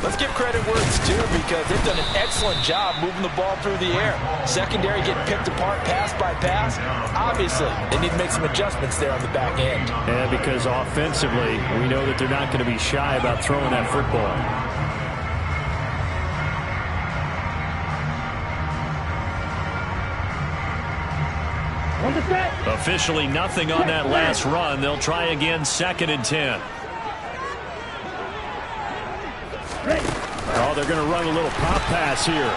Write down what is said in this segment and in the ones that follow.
Let's give credit where it's due because they've done an excellent job moving the ball through the air. Secondary getting picked apart pass by pass. Obviously, they need to make some adjustments there on the back end. And because offensively, we know that they're not going to be shy about throwing that football. Officially nothing on that last run. They'll try again, 2nd and 10. Oh, they're going to run a little pop pass here.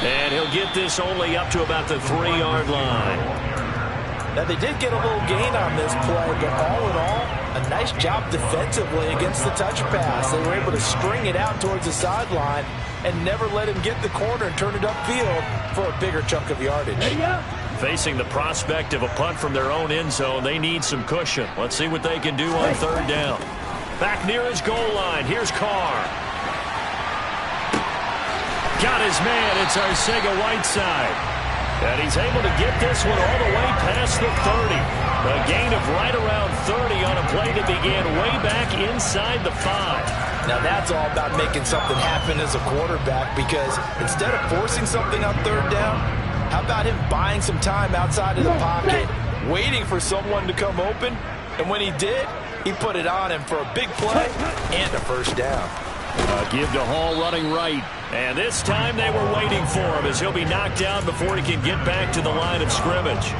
And he'll get this only up to about the 3-yard line. Now, they did get a little gain on this play, but all in all, a nice job defensively against the touch pass. They were able to string it out towards the sideline and never let him get the corner and turn it upfield for a bigger chunk of yardage. Facing the prospect of a punt from their own end zone, they need some cushion. Let's see what they can do on 3rd down. Back near his goal line. Here's Carr. Got his man. It's Arcega-Whiteside. And he's able to get this one all the way past the 30. A gain of right around 30 on a play that began way back inside the 5. Now that's all about making something happen as a quarterback because instead of forcing something on 3rd down, how about him buying some time outside of the pocket, waiting for someone to come open, and when he did, he put it on him for a big play and a 1st down. Give to Hall running right. And this time they were waiting for him as he'll be knocked down before he can get back to the line of scrimmage.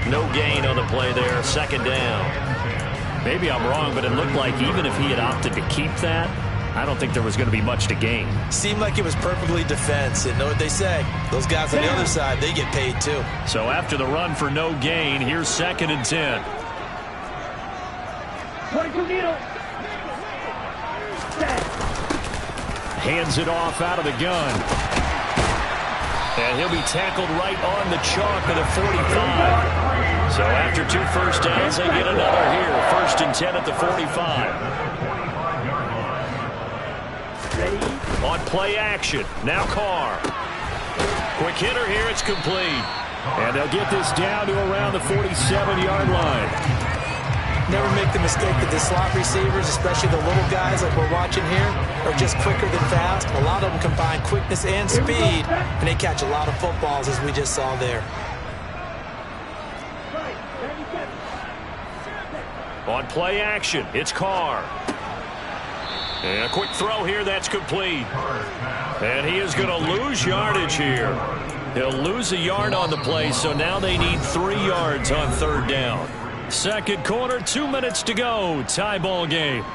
No gain on the play there, 2nd down. Maybe I'm wrong, but it looked like even if he had opted to keep that, I don't think there was going to be much to gain. Seemed like it was perfectly defense, and know what they say. Those guys on the other side, they get paid too. So after the run for no gain, here's 2nd and 10. 22 needle. Hands it off out of the gun. And he'll be tackled right on the chalk at the 45. So after 2 first downs, they get another here. 1st and 10 at the 45. On play action. Now Carr. Quick hitter here. It's complete. And they'll get this down to around the 47-yard line. Never make the mistake that the slot receivers, especially the little guys like we're watching here, are just quicker than fast. A lot of them combine quickness and speed, and they catch a lot of footballs, as we just saw there. On play action, it's Carr. And a quick throw here, that's complete. And he is going to lose yardage here. He'll lose a yard on the play, so now they need 3 yards on 3rd down. 2nd quarter, 2 minutes to go. Tie ball game.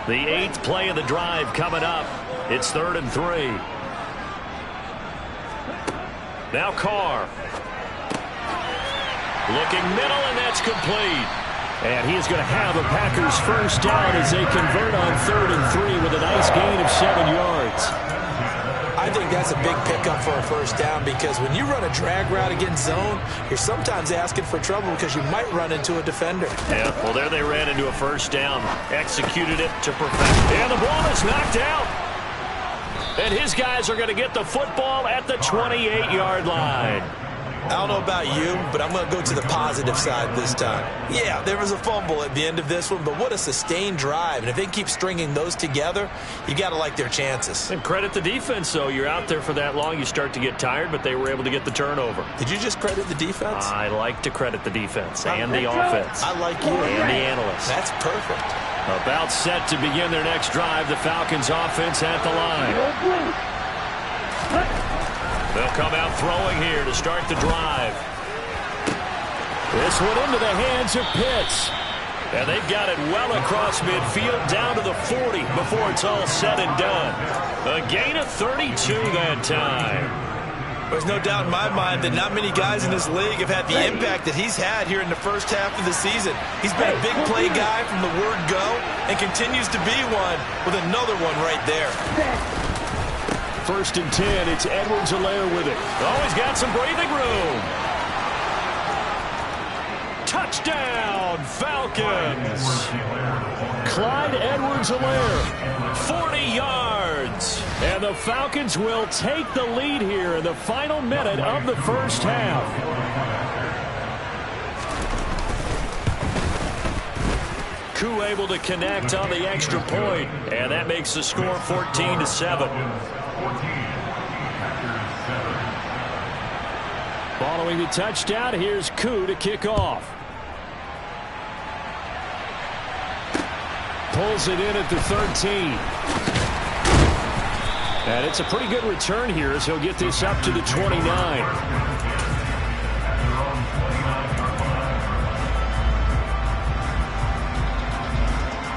The 8th play of the drive coming up. It's 3rd and 3. Now Carr. Looking middle, and that's complete. And he is going to have a Packers 1st down as they convert on 3rd and 3 with a nice gain of 7 yards. I think that's a big pickup for a 1st down because when you run a drag route against zone, you're sometimes asking for trouble because you might run into a defender. Yeah, well, there they ran into a 1st down. Executed it to perfection. And the ball is knocked out. And his guys are going to get the football at the 28-yard line. I don't know about you, but I'm going to go to the positive side this time. Yeah, there was a fumble at the end of this one, but what a sustained drive. And if they keep stringing those together, you got to like their chances. And credit the defense, though. You're out there for that long, you start to get tired, but they were able to get the turnover. Did you just credit the defense? I like to credit the defense and the offense. I like you. And the analysts. That's perfect. About set to begin their next drive, the Falcons offense at the line. They'll come out throwing here to start the drive. This one into the hands of Pitts. And they've got it well across midfield down to the 40 before it's all said and done. A gain of 32 that time. There's no doubt in my mind that not many guys in this league have had the impact that he's had here in the 1st half of the season. He's been a big play guy from the word go and continues to be one with another one right there. 1st and 10, it's Edwards-Helaire with it. Oh, he's got some breathing room. Touchdown, Falcons. Clyde Edwards-Helaire, 40 yards. And the Falcons will take the lead here in the final minute of the first half. Koo able to connect on the extra point, and that makes the score 14-7. Following the touchdown, here's Koo to kick off. Pulls it in at the 13. And it's a pretty good return here as he'll get this up to the 29.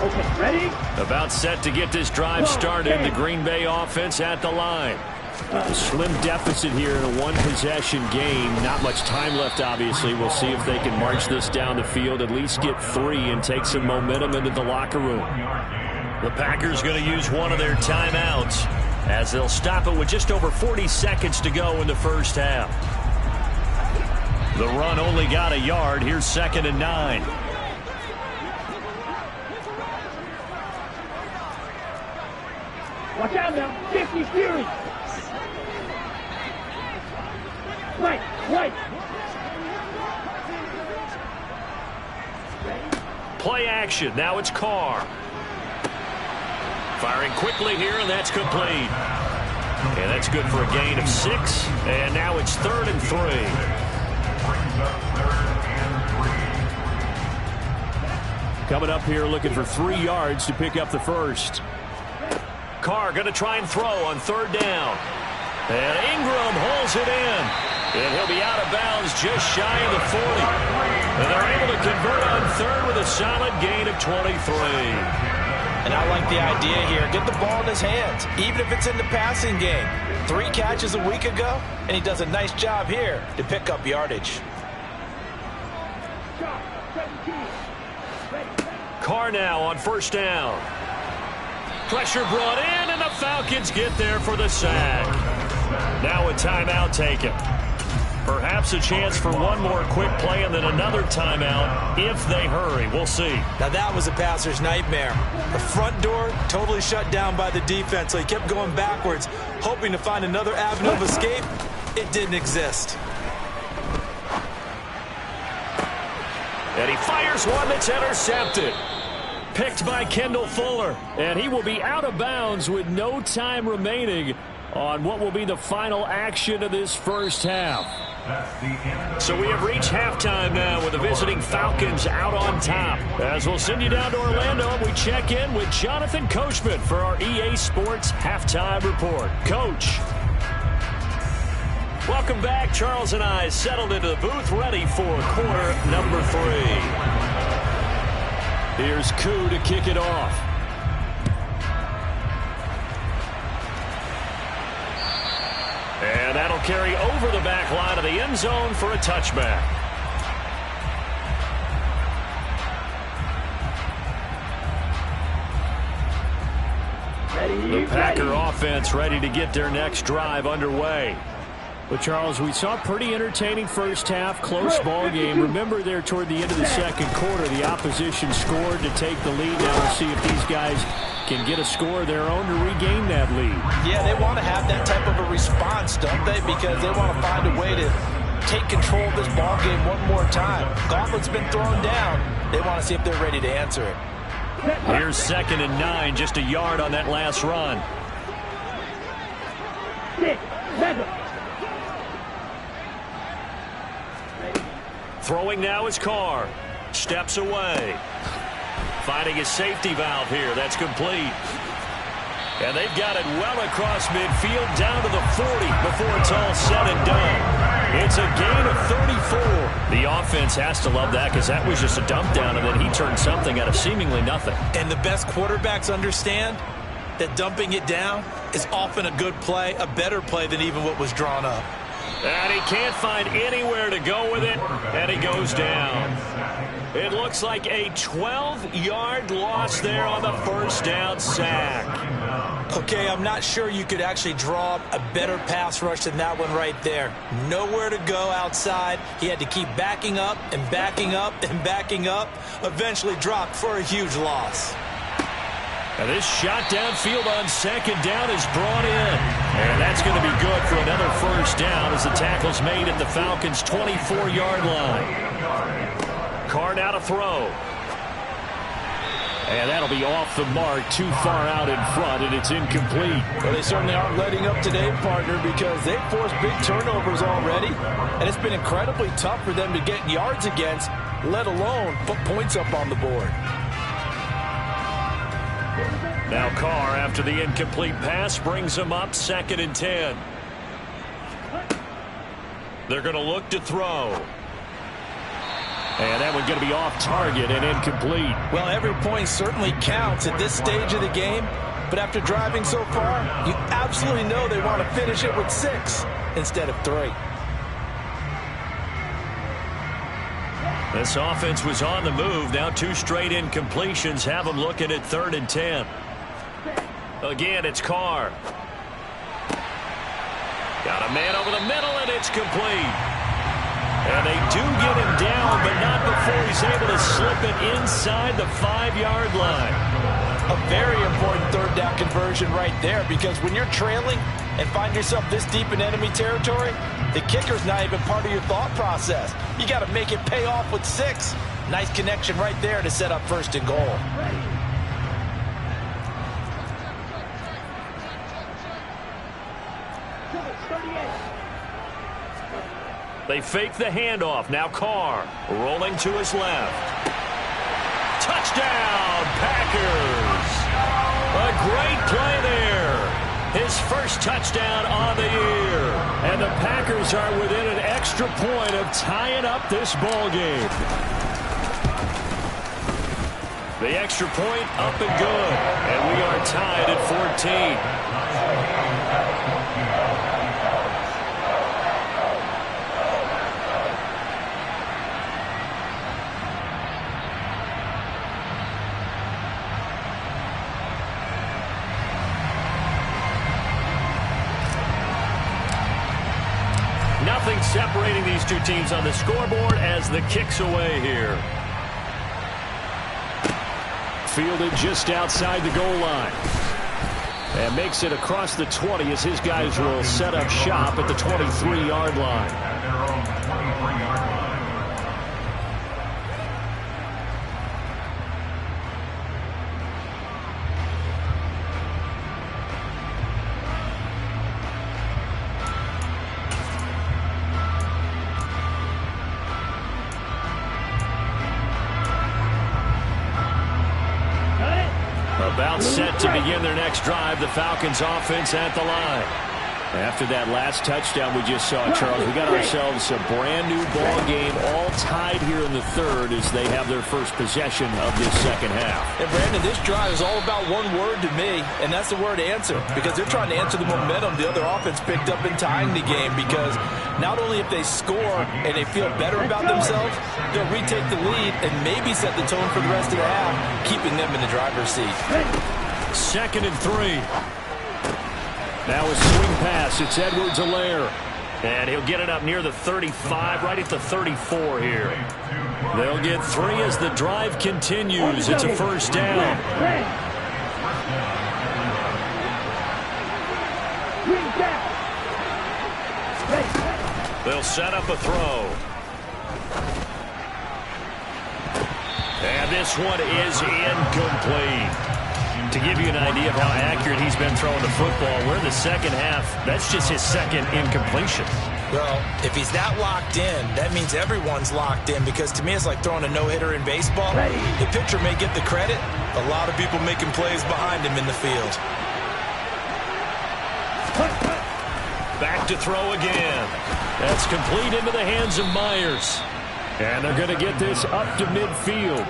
Okay, ready? About set to get this drive started. The Green Bay offense at the line. A slim deficit here in a one-possession game. Not much time left, obviously. We'll see if they can march this down the field, at least get 3 and take some momentum into the locker room. The Packers going to use one of their timeouts as they'll stop it with just over 40 seconds to go in the first half. The run only got a yard. Here's 2nd and 9. Watch out now. 50 Fury. Right. Play action. Now it's Carr. Firing quickly here, and that's complete. And that's good for a gain of 6. And now it's 3rd and 3. Coming up here looking for 3 yards to pick up the first. Carr going to try and throw on 3rd down. And Ingram holds it in. And he'll be out of bounds just shy of the 40. And they're able to convert on 3rd with a solid gain of 23. And I like the idea here. Get the ball in his hands, even if it's in the passing game. 3 catches a week ago, and he does a nice job here to pick up yardage. Carr now on 1st down. Pressure brought in, and the Falcons get there for the sack. Now a timeout taken. Perhaps a chance for one more quick play and then another timeout if they hurry. We'll see. Now that was a passer's nightmare. The front door totally shut down by the defense, so he kept going backwards, hoping to find another avenue of escape. It didn't exist. And he fires one that's intercepted. Picked by Kendall Fuller. And he will be out of bounds with no time remaining on what will be the final action of this first half. So we have reached halftime now with the visiting Falcons out on top. As we'll send you down to Orlando, we check in with Jonathan Coachman for our EA Sports Halftime Report. Coach. Welcome back. Charles and I settled into the booth ready for quarter number 3. Here's Koo to kick it off. And that'll carry over the back line of the end zone for a touchback. The Packer offense ready to get their next drive underway. But, Charles, we saw a pretty entertaining first half, close ball game. Remember there toward the end of the second quarter, the opposition scored to take the lead. Now we'll see if these guys can get a score of their own to regain that lead. Yeah, they want to have that type of a response, don't they? Because they want to find a way to take control of this ball game one more time. Gauntlet's been thrown down. They want to see if they're ready to answer it. Here's 2nd and 9, just a yard on that last run. 6, 7. Throwing now is Carr. Steps away. Finding his safety valve here. That's complete. And they've got it well across midfield down to the 40 before it's all said and done. It's a gain of 34. The offense has to love that because that was just a dump down, and then he turned something out of seemingly nothing. And the best quarterbacks understand that dumping it down is often a good play, a better play than even what was drawn up. And he can't find anywhere to go with it, and he goes down. It looks like a 12-yard loss there on the first down sack. Okay, I'm not sure you could actually draw up a better pass rush than that one right there. Nowhere to go outside. He had to keep backing up and backing up and backing up. Eventually dropped for a huge loss. And this shot downfield on second down is brought in. And that's going to be good for another first down as the tackle's made at the Falcons' 24-yard line. Carr now to throw. And that'll be off the mark, too far out in front, and it's incomplete. Well, they certainly aren't letting up today, partner, because they've forced big turnovers already, and it's been incredibly tough for them to get yards against, let alone put points up on the board. Now Carr, after the incomplete pass, brings him up 2nd and 10. They're going to look to throw. And that one's going to be off target and incomplete. Well, every point certainly counts at this stage of the game. But after driving so far, you absolutely know they want to finish it with 6 instead of 3. This offense was on the move. Now 2 straight incompletions have them looking at 3rd and 10. Again, it's Carr. Got a man over the middle, and it's complete. And they do get him down, but not before he's able to slip it inside the 5-yard line. A very important 3rd down conversion right there, because when you're trailing and find yourself this deep in enemy territory, the kicker's not even part of your thought process. You got to make it pay off with 6. Nice connection right there to set up 1st and goal. They fake the handoff. Now Carr rolling to his left. Touchdown, Packers! A great play there. His first touchdown on the year. And the Packers are within an extra point of tying up this ball game. The extra point up and good. And we are tied at 14. Nothing separating these two teams on the scoreboard as the kick's away here. Fielded just outside the goal line. And makes it across the 20 as his guys will set up shop at the 23-yard line. About set to begin their next drive, the Falcons offense at the line. After that last touchdown we just saw, Charles, we got ourselves a brand new ball game, all tied here in the 3rd as they have their first possession of this 2nd half. And Brandon, this drive is all about one word to me, and that's the word answer, because they're trying to answer the momentum the other offense picked up in tying the game, because not only if they score and they feel better about themselves, they'll retake the lead and maybe set the tone for the rest of the half, keeping them in the driver's seat. 2nd and 3. Now a swing pass. It's Edwards-Helaire. And he'll get it up near the 35, right at the 34 here. They'll get 3 as the drive continues. It's a first down. They'll set up a throw. And this one is incomplete. To give you an idea of how accurate he's been throwing the football, we're in the 2nd half. That's just his 2nd incompletion. Well, if he's that locked in, that means everyone's locked in, because to me it's like throwing a no-hitter in baseball. The pitcher may get the credit, a lot of people making plays behind him in the field. Back to throw again. That's complete into the hands of Myers. And they're going to get this up to midfield.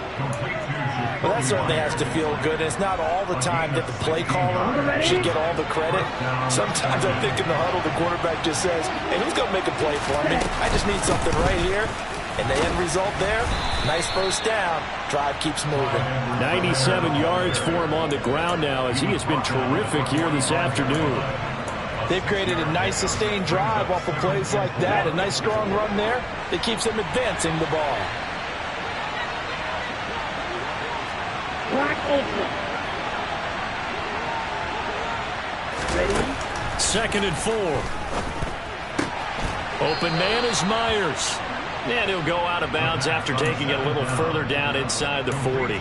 Well, that certainly has to feel good. It's not all the time that the play caller should get all the credit. Sometimes I think in the huddle, the quarterback just says, hey, who's going to make a play for me? I just need something right here. And the end result there, nice first down. Drive keeps moving. 97 yards for him on the ground now as he has been terrific here this afternoon. They've created a nice sustained drive off of plays like that. A nice strong run there that keeps them advancing the ball. Clock open. Ready? 2nd and 4. Open man is Myers. And he'll go out of bounds after taking it a little further down inside the 40.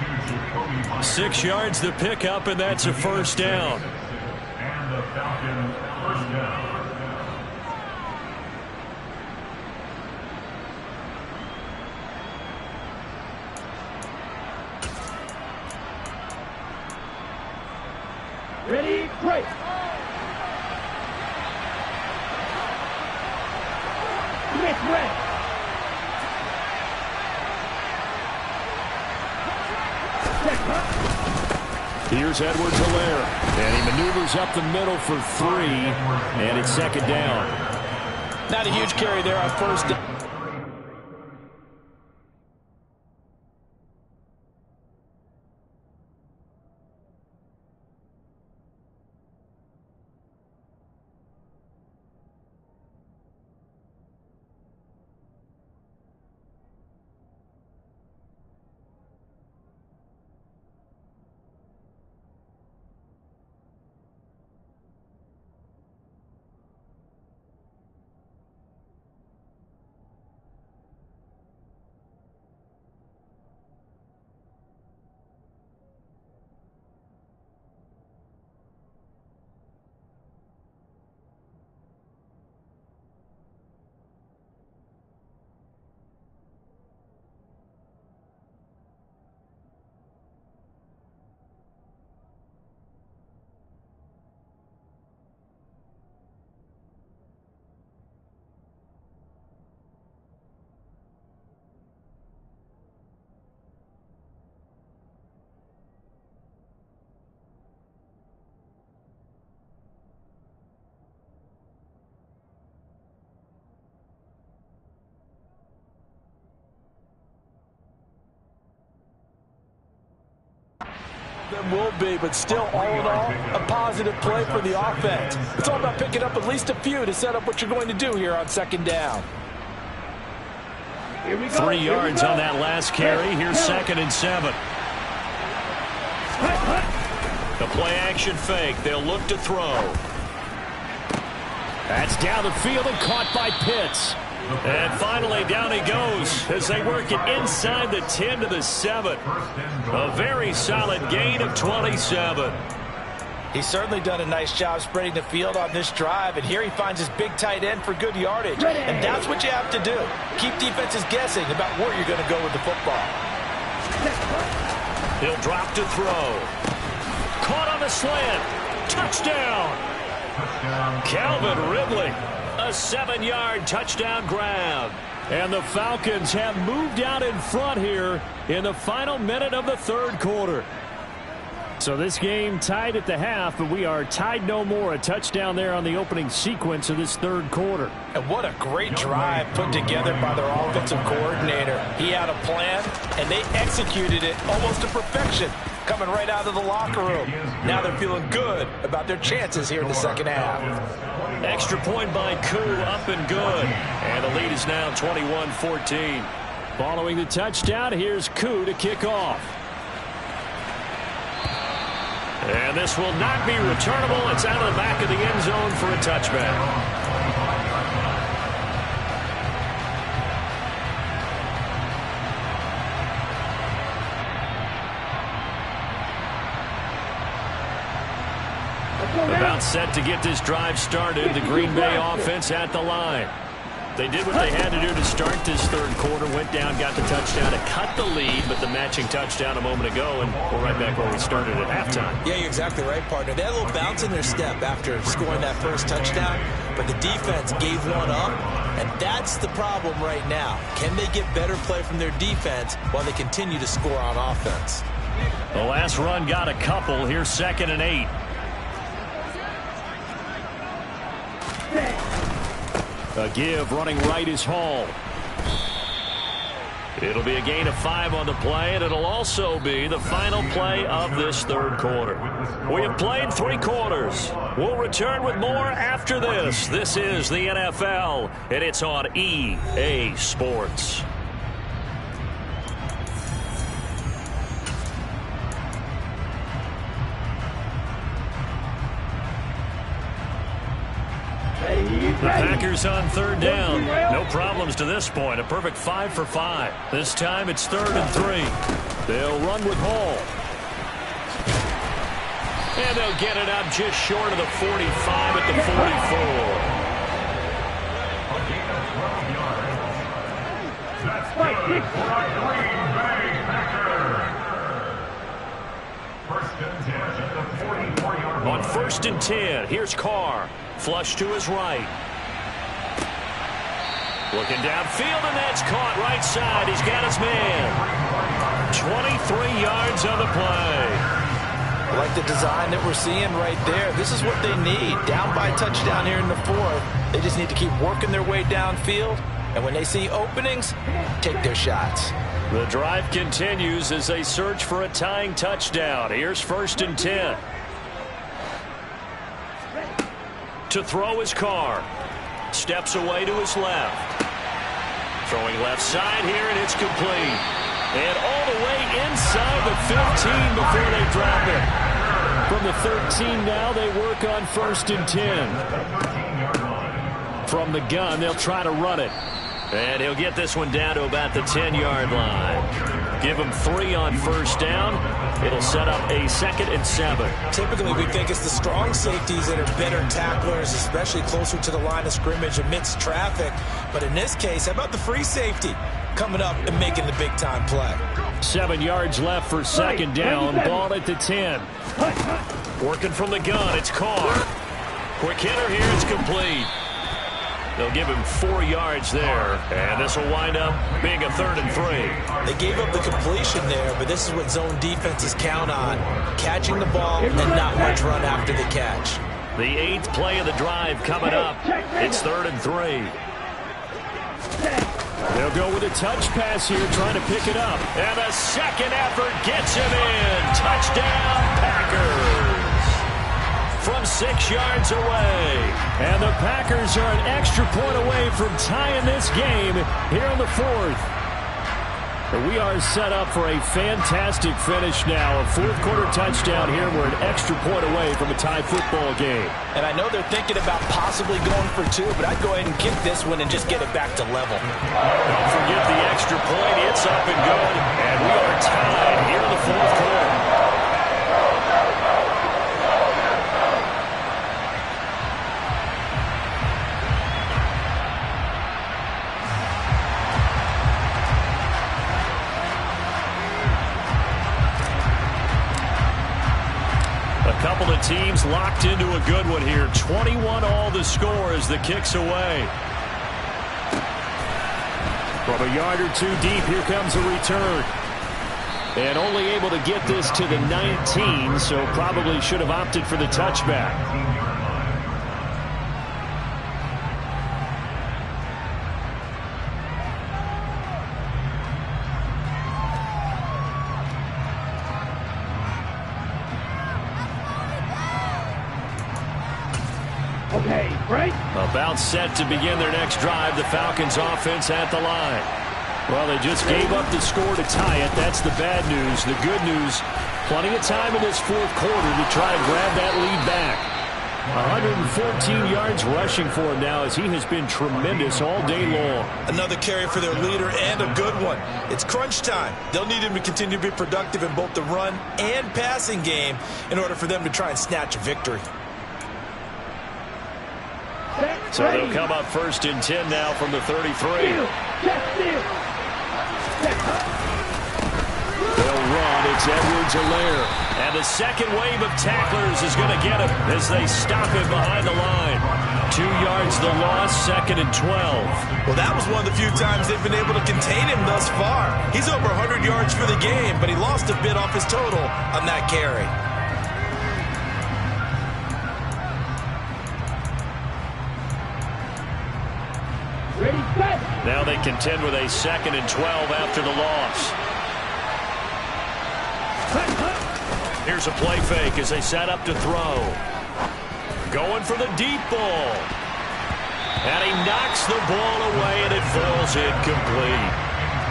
6 yards the pickup, and that's a first down. And the Falcons first down. Ready? Break. Miss red. Here's Edwards-Helaire, and he maneuvers up the middle for 3, and it's 2nd down. Not a huge carry there on first down. There will be, but still, all in all, a positive play for the offense. It's all about picking up at least a few to set up what you're going to do here on 2nd down. Here we go. 3 yards on that last carry. Here's 2nd and 7. The play action fake. They'll look to throw. That's down the field and caught by Pitts. And finally, down he goes as they work it inside the 10 to the 7. A very solid gain of 27. He's certainly done a nice job spreading the field on this drive, and here he finds his big tight end for good yardage. And that's what you have to do. Keep defenses guessing about where you're going to go with the football. He'll drop to throw. Caught on the slant. Touchdown. Calvin Ridley. A 7-yard touchdown grab. And the Falcons have moved out in front here in the final minute of the 3rd quarter. So this game tied at the half, but we are tied no more. A touchdown there on the opening sequence of this 3rd quarter. And what a great drive put together by their offensive coordinator. He had a plan, and they executed it almost to perfection, coming right out of the locker room. Now they're feeling good about their chances here in the 2nd half. Extra point by Koo, up and good. And the lead is now 21-14. Following the touchdown, here's Koo to kick off. And this will not be returnable. It's out of the back of the end zone for a touchback. About set to get this drive started. The Green Bay offense at the line. They did what they had to do to start this 3rd quarter. Went down, got the touchdown to cut the lead, but the matching touchdown a moment ago, and we're right back where we started at halftime. Yeah, you're exactly right, partner. They had a little bounce in their step after scoring that first touchdown, but the defense gave one up, and that's the problem right now. Can they get better play from their defense while they continue to score on offense? The last run got a couple. Here's 2nd and 8. A give, running right is Hall. It'll be a gain of 5 on the play, and it'll also be the final play of this third quarter. We have played 3 quarters. We'll return with more after this. This is the NFL, and it's on EA Sports. The Packers on third down. No problems to this point. A perfect 5 for 5. This time it's 3rd and 3. They'll run with Hall. And they'll get it up just short of the 45 at the 44. That's good for the Green Bay Packers. First and 10 at the 44-yard line. On 1st and 10, here's Carr. Flush to his right. Looking downfield, and that's caught right side. He's got his man. 23 yards on the play. I like the design that we're seeing right there. This is what they need. Down by a touchdown here in the 4th. They just need to keep working their way downfield. And when they see openings, take their shots. The drive continues as they search for a tying touchdown. Here's 1st and 10. To throw his Carr. Steps away to his left. Throwing left side here, and it's complete. And all the way inside the 15 before they drop it. From the 13 now, they work on 1st and 10. From the gun, they'll try to run it. And he'll get this one down to about the 10-yard line. Give him 3 on 1st down. It'll set up a 2nd and 7. Typically, we think it's the strong safeties that are better tacklers, especially closer to the line of scrimmage amidst traffic. But in this case, how about the free safety coming up and making the big-time play? 7 yards left for 2nd down. Ball at the 10. Working from the gun, it's Carr. Quick hitter here, it's complete. They'll give him 4 yards there, and this will wind up being a 3rd and 3. They gave up the completion there, but this is what zone defenses count on, catching the ball and not much run after the catch. The 8th play of the drive coming up. It's 3rd and 3. They'll go with a touch pass here, trying to pick it up. And a second effort gets him in. Touchdown, Packers. From 6 yards away. And the Packers are an extra point away from tying this game here in the 4th. We are set up for a fantastic finish now. A 4th quarter touchdown here. We're an extra point away from a tie football game. And I know they're thinking about possibly going for 2, but I'd go ahead and kick this one and just get it back to level. Don't forget the extra point. It's up and good. And we are tied here in the 4th quarter. Couple of teams locked into a good one here. 21 all the score as the kick's away. From a yard or 2 deep, here comes a return. And only able to get this to the 19, so probably should have opted for the touchback. Okay, break. About set to begin their next drive. The Falcons offense at the line. Well, they just gave up the score to tie it. That's the bad news. The good news, plenty of time in this 4th quarter to try and grab that lead back. 114 yards rushing for him now as he has been tremendous all day long. Another carry for their leader and a good one. It's crunch time. They'll need him to continue to be productive in both the run and passing game in order for them to try and snatch a victory. So they'll come up 1st and 10 now from the 33. They'll run. It's Edwards-Helaire. And the second wave of tacklers is going to get him as they stop him behind the line. 2 yards the loss, 2nd and 12. Well, that was one of the few times they've been able to contain him thus far. He's over 100 yards for the game, but he lost a bit off his total on that carry. Ready, set. Now they contend with a 2nd and 12 after the loss. Here's a play fake as they set up to throw. Going for the deep ball. And he knocks the ball away, and it falls incomplete.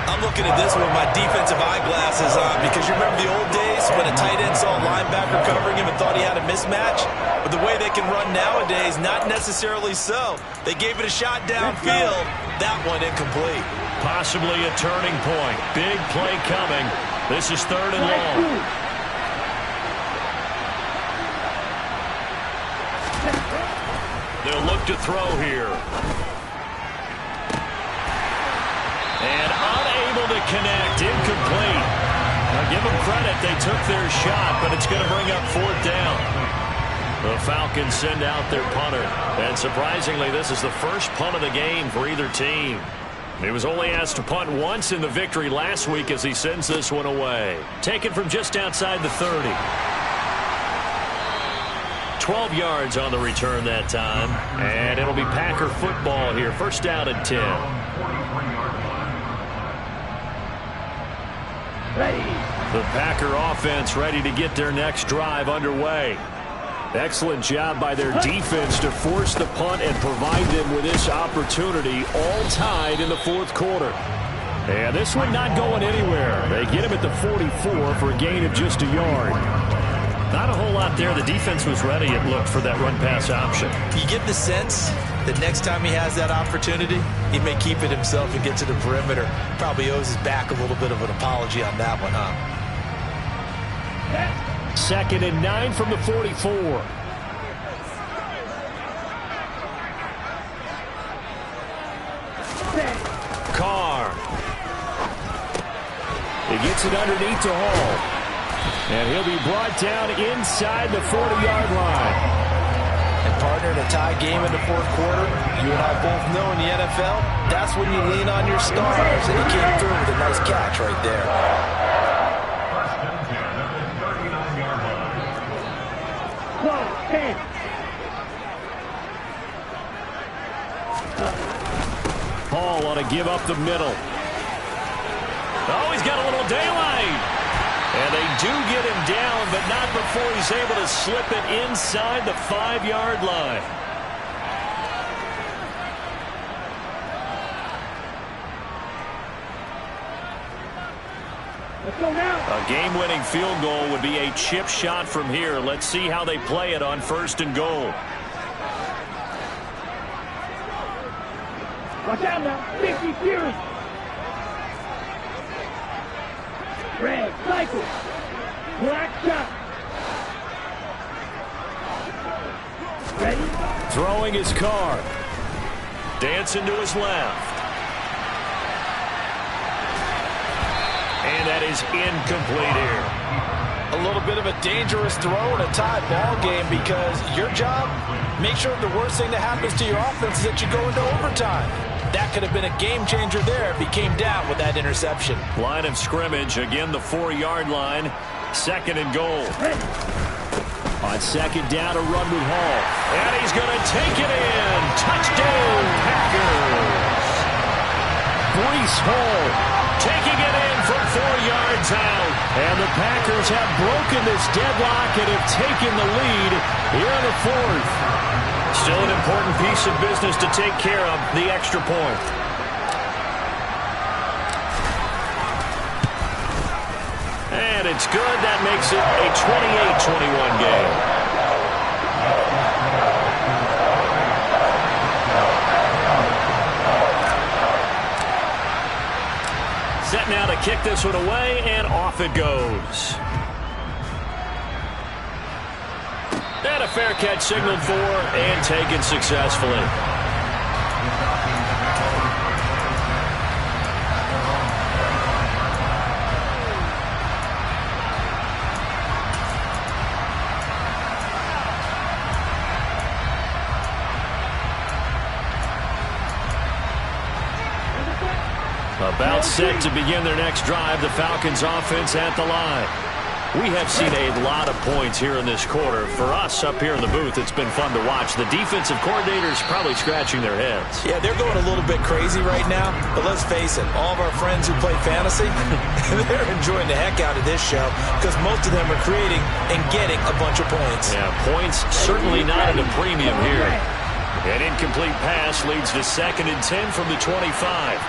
I'm looking at this with my defensive eyeglasses on because you remember the old days when a tight end saw a linebacker covering him and thought he had a mismatch? But the way they can run nowadays, not necessarily so. They gave it a shot downfield. That one incomplete. Possibly a turning point. Big play coming. This is 3rd and long. They'll look to throw here. And unable to connect. Incomplete. Now give them credit. They took their shot, but it's going to bring up 4th down. The Falcons send out their punter. And surprisingly, this is the first punt of the game for either team. He was only asked to punt once in the victory last week as he sends this one away. Taken from just outside the 30. 12 yards on the return that time. And it'll be Packer football here. 1st down and 10. The Packer offense ready to get their next drive underway. Excellent job by their defense to force the punt and provide them with this opportunity, all tied in the 4th quarter. And this one not going anywhere. They get him at the 44 for a gain of just a yard. Not a whole lot there. The defense was ready, it looked, for that run-pass option. You get the sense that next time he has that opportunity, he may keep it himself and get to the perimeter. Probably owes his back a little bit of an apology on that one, huh? 2nd and 9 from the 44. Carr. He gets it underneath to Hall. And he'll be brought down inside the 40-yard line. And partner, in a tie game in the 4th quarter, you and I both know in the NFL, that's when you lean on your stars, and he came through with a nice catch right there. Hall ought to give up the middle. Oh, he's got a little daylight. And they do get him down, but not before he's able to slip it inside the 5-yard line. Let's go now. A game-winning field goal would be a chip shot from here. Let's see how they play it on 1st and goal. Watch out now. 50 Fury. Red, cycle. Black shot. Ready? Throwing his Carr. Dancing to his left. And that is incomplete here. A little bit of a dangerous throw in a tie ball game because your job, make sure the worst thing that happens to your offense is that you go into overtime. That could have been a game changer there if he came down with that interception. Line of scrimmage, again the 4-yard line. 2nd and goal. On 2nd down, a run with Hall. And he's going to take it in. Touchdown, Packers. Breece Hall taking it in from 4 yards out. And the Packers have broken this deadlock and have taken the lead here in the 4th. Still an important piece of business to take care of, the extra point. And it's good. That makes it a 28-21 game. Set now to kick this one away, and off it goes. And a fair catch signaled for and taken successfully. About set to begin their next drive, the Falcons offense at the line. We have seen a lot of points here in this quarter. For us up here in the booth, it's been fun to watch. The defensive coordinators probably scratching their heads. Yeah, they're going a little bit crazy right now, but let's face it, all of our friends who play fantasy, they're enjoying the heck out of this show because most of them are creating and getting a bunch of points. Yeah, points certainly not at a premium here. An incomplete pass leads to 2nd and 10 from the 25.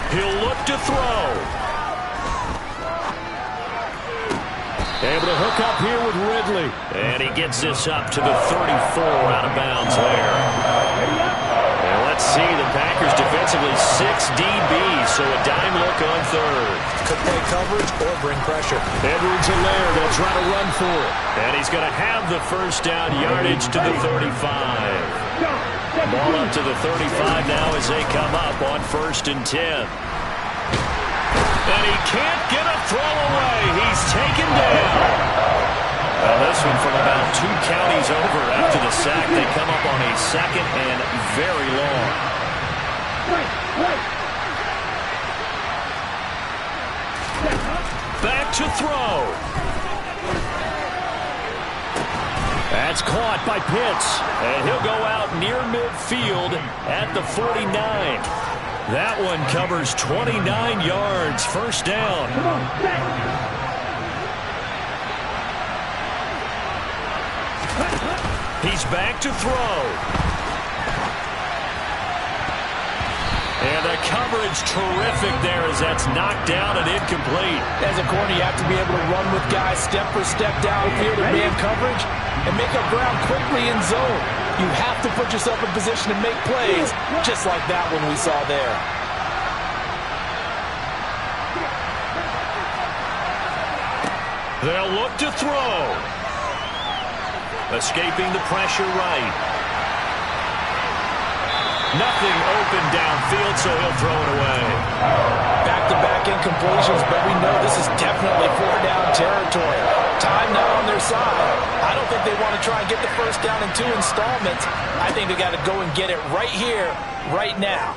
He'll look to throw. Able to hook up here with Ridley. And he gets this up to the 34, out of bounds there. And let's see, the Packers defensively 6 DBs, so a dime look on 3rd. Could play coverage or bring pressure. Edwards-Helaire, they'll try to run for it. And he's going to have the first down, yardage to the 35. Ball up to the 35 now as they come up on 1st and 10. And he can't get a throw away. He's taken down. Well, this one from about 2 counties over after the sack. They come up on a 2nd and very long. Back to throw. That's caught by Pitts, and he'll go out near midfield at the 49. That one covers 29 yards, first down. He's back to throw. And the coverage terrific there as that's knocked down and incomplete. As a corner, you have to be able to run with guys step for step downfield in man coverage and make up ground quickly in zone. You have to put yourself in position to make plays, just like that one we saw there. They'll look to throw. Escaping the pressure right. Nothing open downfield, so he'll throw it away. Back-to-back incompletions, but we know this is definitely 4-down territory. Time now on their side. I don't think they want to try and get the first down in 2 installments. I think they got to go and get it right here, right now.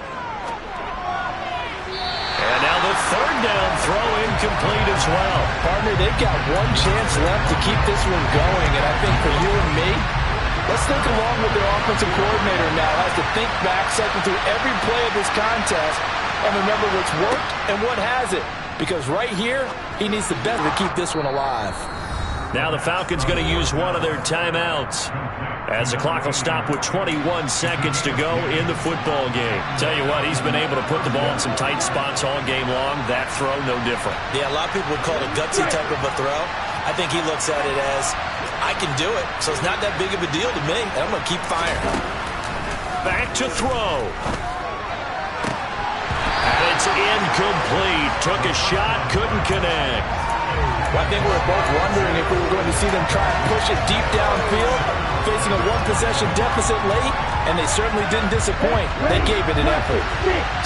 And now the 3rd down throw incomplete as well. Partner, they've got 1 chance left to keep this one going, and I think for you and me, let's think along with their offensive coordinator now as to think back, cycle through every play of this contest, and remember what's worked and what hasn't. Because right here, he needs the best to keep this one alive. Now the Falcons going to use one of their timeouts as the clock will stop with 21 seconds to go in the football game. Tell you what, he's been able to put the ball in some tight spots all game long. That throw, no different. Yeah, a lot of people would call it a gutsy type of a throw. I think he looks at it as, I can do it, so it's not that big of a deal to me, and I'm going to keep firing. Back to throw. And it's incomplete. Took a shot, couldn't connect. Well, I think we were both wondering if we were going to see them try and push it deep downfield, facing a 1-possession deficit late, and they certainly didn't disappoint. They gave it an effort.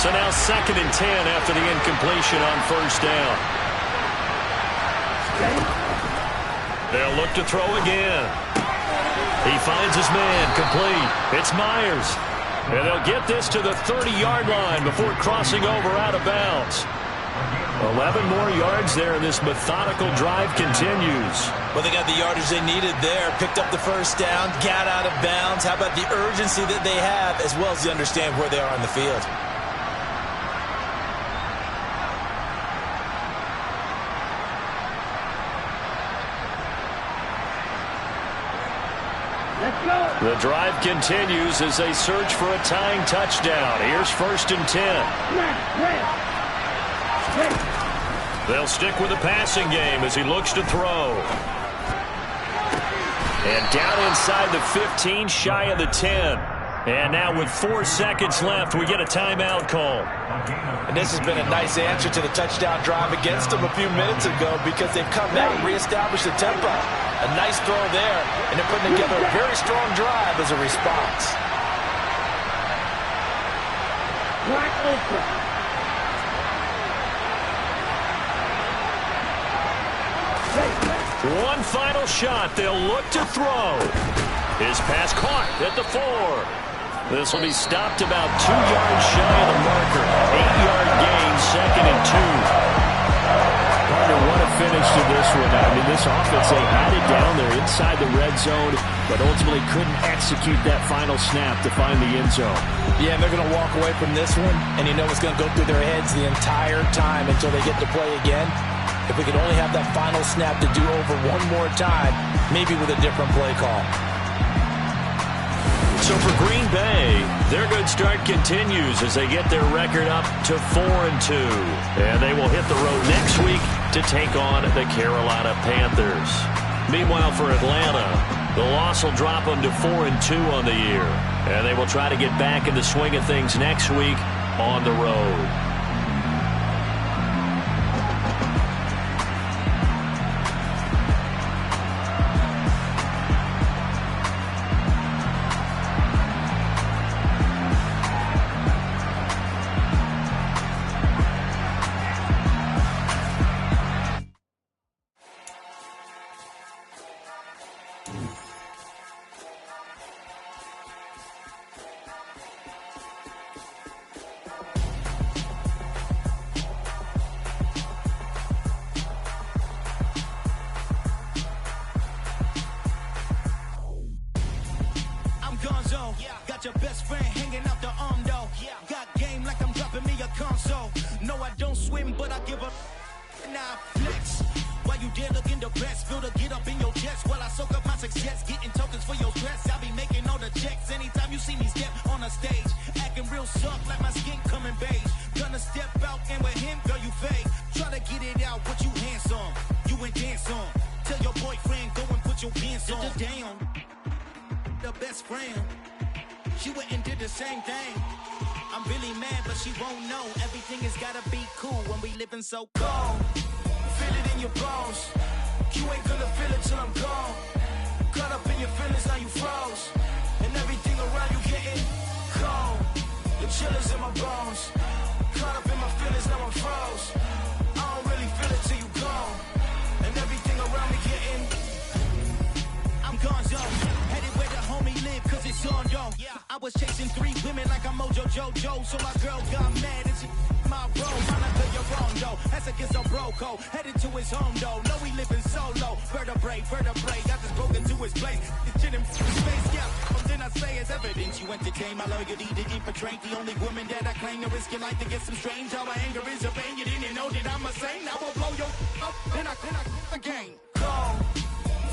So now 2nd and 10 after the incompletion on 1st down. They'll look to throw again. He finds his man, complete. It's Myers. And they'll get this to the 30-yard line before crossing over out of bounds. 11 more yards there, and this methodical drive continues. Well, they got the yardage they needed there, picked up the first down, got out of bounds. How about the urgency that they have, as well as they understand where they are on the field? The drive continues as they search for a tying touchdown. Here's 1st and 10. They'll stick with the passing game as he looks to throw. And down inside the 15, shy of the 10. And now with 4 seconds left, we get a timeout call. And this has been a nice answer to the touchdown drive against them a few minutes ago because they've come back and reestablished the tempo. A nice throw there, and they're putting together a very strong drive as a response. One final shot. They'll look to throw. His pass caught at the 4. This will be stopped about 2 yards shy of the marker. 8-yard gain, 2nd and 2. this offense, they had it down there inside the red zone, but ultimately couldn't execute that final snap to find the end zone. Yeah, and they're going to walk away from this one, and you know it's going to go through their heads the entire time until they get to play again. If we could only have that final snap to do over one more time, maybe with a different play call. So for Green Bay, their good start continues as they get their record up to 4-2. And they will hit the road next week to take on the Carolina Panthers. Meanwhile, for Atlanta, the loss will drop them to 4-2 on the year. And they will try to get back in the swing of things next week on the road. Your best friend hanging out the arm though. Got game like I'm dropping me a console. No, I don't swim, but I give a now flex. While you there looking depressed, feel the get up in your chest while I soak up my success, getting tokens for your stress. I'll be making all the checks anytime you see me step on a stage, acting real soft like my skin coming beige. Gonna step out and with him, girl, you fake. Try to get it out, but you handsome. You ain't dance on. Tell your boyfriend go and put your pants on. Down, the best friend. She went and did the same thing. I'm really mad, but she won't know. Everything has gotta be cool when we living so cold. Feel it in your bones. You ain't gonna feel it till I'm gone. Caught up in your feelings, now you froze. And everything around you getting cold. The chillers in my bones. Caught up in my feelings, now I'm froze. I don't really feel it till you gone. And everything around me getting I'm gone, headed where the homie live, cause it's on, yo. I was chasing 3 women like I'm Mojo Jojo, so my girl got mad and she my bro. Monica, you're wrong, though. That's against a bro code. Headed to his home, though. No, we living solo. Vertebrae. I just broke into his place. This shit in space, yeah. Then I say it's evidence you entertain my loyalty to infiltrate. The only woman that I claim to risk your life to get some strange. How my anger is a pain. You didn't know that I'm a saint. I will blow your up. Then I again. Go.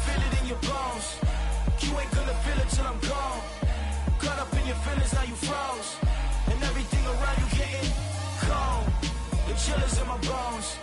Feel it in your bones. You ain't gonna feel it till I'm gone. Caught up in your feelings, now you froze. And everything around you getting cold. The chillers in my bones.